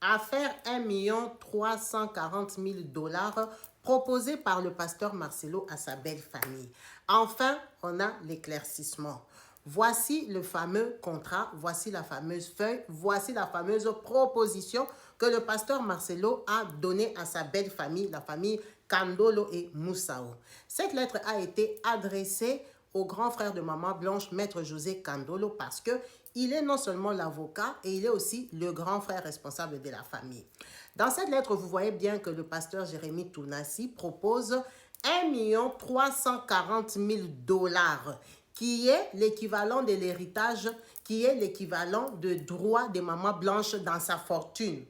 à faire 1 340 000 $ proposés par le pasteur Marcelo à sa belle famille. Enfin, on a l'éclaircissement. Voici le fameux contrat, voici la fameuse feuille, voici la fameuse proposition que le pasteur Marcelo a donnée à sa belle famille, la famille Kandolo et Moussao. Cette lettre a été adressée au grand frère de Maman Blanche, Maître José Kandolo, parce que il est non seulement l'avocat et il est aussi le grand frère responsable de la famille. Dans cette lettre, vous voyez bien que le pasteur Jérémie Tounassi propose 1 340 000 $ qui est l'équivalent de l'héritage, qui est l'équivalent de droit de Maman Blanche dans sa fortune.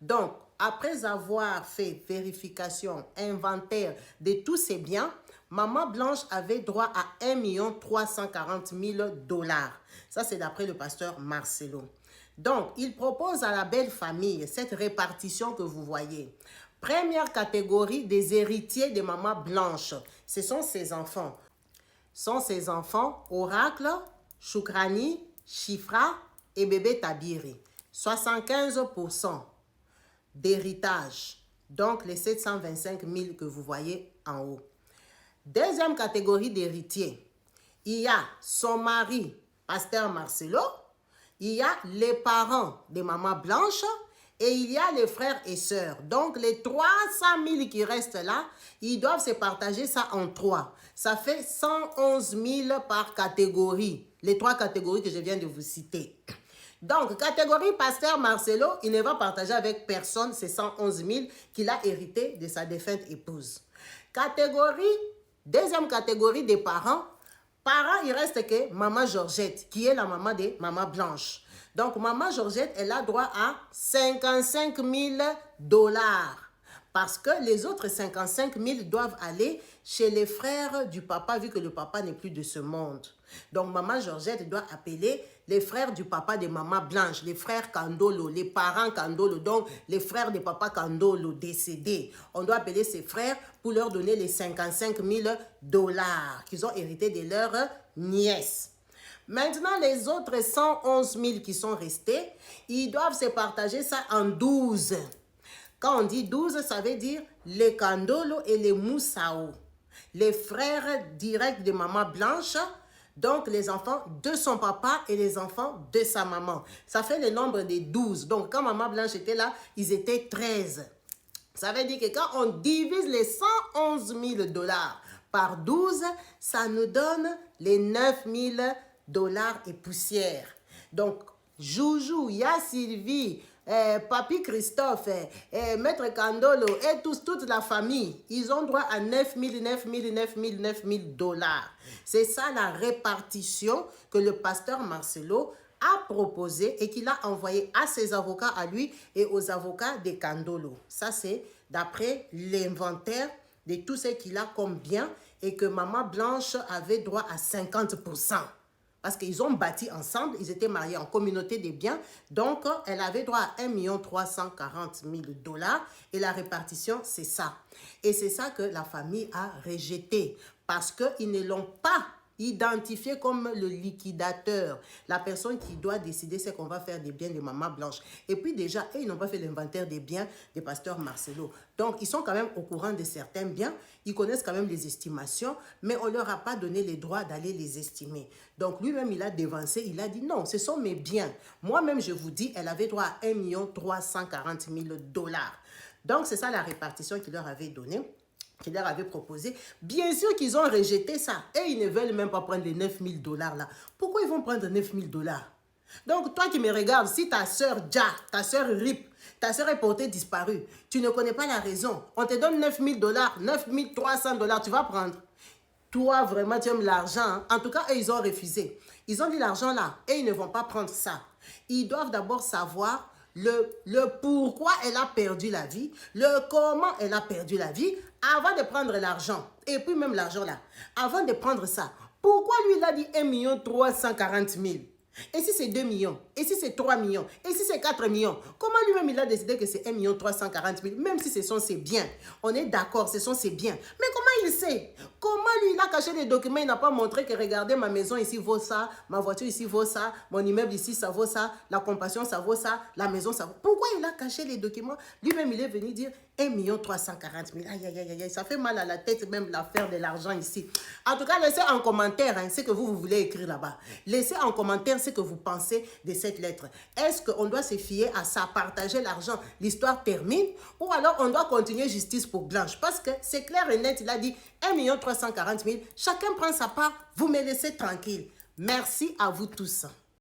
Donc, après avoir fait vérification, inventaire de tous ses biens, Maman Blanche avait droit à 1 340 000 $. Ça, c'est d'après le pasteur Marcelo. Donc, il propose à la belle famille cette répartition que vous voyez. Première catégorie des héritiers de Maman Blanche, ce sont ses enfants. Oracle, Choukrani, Chifra et bébé Tabiri. 75% d'héritage. Donc, les 725 000 que vous voyez en haut. Deuxième catégorie d'héritiers. Il y a son mari, pasteur Marcelo. Il y a les parents de Maman Blanche. Et il y a les frères et sœurs. Donc, les 300 000 qui restent là, ils doivent se partager ça en 3. Ça fait 111 000 par catégorie. Les 3 catégories que je viens de vous citer. Donc, catégorie pasteur Marcelo, il ne va partager avec personne ces 111 000 qu'il a hérité de sa défunte épouse. Deuxième catégorie des parents. Parents, il reste que Maman Georgette, qui est la maman de Maman Blanche. Donc, Maman Georgette, elle a droit à 55 000 $. Parce que les autres 55 000 doivent aller chez les frères du papa, vu que le papa n'est plus de ce monde. Donc, Maman Georgette doit appeler les frères du papa de Maman Blanche, les frères Kandolo, les parents Kandolo, donc les frères de papa Kandolo décédés. On doit appeler ces frères pour leur donner les 55 000 $ qu'ils ont hérité de leur nièce. Maintenant, les autres 111 000 qui sont restés, ils doivent se partager ça en 12. Quand on dit 12, ça veut dire les Kandolo et les Moussao. Les frères directs de Maman Blanche, donc les enfants de son papa et les enfants de sa maman. Ça fait le nombre de 12. Donc quand Maman Blanche était là, ils étaient 13. Ça veut dire que quand on divise les 111 000 $ par 12, ça nous donne les 9 000 $ et poussière. Donc, Joujou, Ya Sylvie, Papi Christophe, Maître Kandolo et toute la famille, ils ont droit à 9 000 $. C'est ça la répartition que le pasteur Marcelo a proposé et qu'il a envoyé à ses avocats à lui et aux avocats des Kandolo. Ça, c'est d'après l'inventaire de tout ce qu'il a comme bien et que Maman Blanche avait droit à 50%. Parce qu'ils ont bâti ensemble, ils étaient mariés en communauté des biens. Donc, elle avait droit à 1 340 000 $ et la répartition, c'est ça. Et c'est ça que la famille a rejeté parce qu'ils ne l'ont pas identifié comme le liquidateur, la personne qui doit décider ce qu'on va faire des biens de Maman Blanche. Et puis déjà, eux, ils n'ont pas fait l'inventaire des biens des pasteurs Marcelo. Donc, ils sont quand même au courant de certains biens, ils connaissent quand même les estimations, mais on ne leur a pas donné les droits d'aller les estimer. Donc, lui-même, il a dévancé, il a dit non, ce sont mes biens. Moi-même, je vous dis, elle avait droit à 1 340 000 $. Donc, c'est ça la répartition qu'il leur avait donnée, qu'il leur avait proposé. Bien sûr qu'ils ont rejeté ça. Et ils ne veulent même pas prendre les 9 000 $ là. Pourquoi ils vont prendre 9 000 $? Donc, toi qui me regardes, si ta soeur Ja, ta soeur Rip, ta soeur est portée disparue, tu ne connais pas la raison. On te donne 9 000 $, 9 300 $, tu vas prendre. Toi, vraiment, tu aimes l'argent. Hein? En tout cas, eux, ils ont refusé. Ils ont dit l'argent là, et ils ne vont pas prendre ça. Ils doivent d'abord savoir le pourquoi elle a perdu la vie, le comment elle a perdu la vie, avant de prendre l'argent. Et puis même l'argent là, avant de prendre ça, pourquoi lui il a dit 1 340 000 $? Et si c'est 2 millions? Et si c'est 3 millions? Et si c'est 4 millions? Comment lui-même il a décidé que c'est 1 340 000 $? Même si ce sont ses biens. On est d'accord, ce sont ses biens. Mais comment il sait? Comment lui, il a caché les documents, il n'a pas montré que regardez, ma maison ici vaut ça, ma voiture ici vaut ça, mon immeuble ici, ça vaut ça, la compassion, ça vaut ça, la maison, ça vaut... Pourquoi il a caché les documents? Lui-même, il est venu dire 1 340 000. Aïe, aïe, aïe, aïe, ça fait mal à la tête même l'affaire de l'argent ici. En tout cas, laissez en commentaire ce que vous voulez écrire là-bas. Laissez en commentaire ce que vous pensez de cette lettre. Est-ce qu'on doit se fier à ça, partager l'argent, l'histoire termine, ou alors on doit continuer justice pour Blanche? Parce que c'est clair et net, il a dit 1 340 000, chacun prend sa part, vous me laissez tranquille. Merci à vous tous.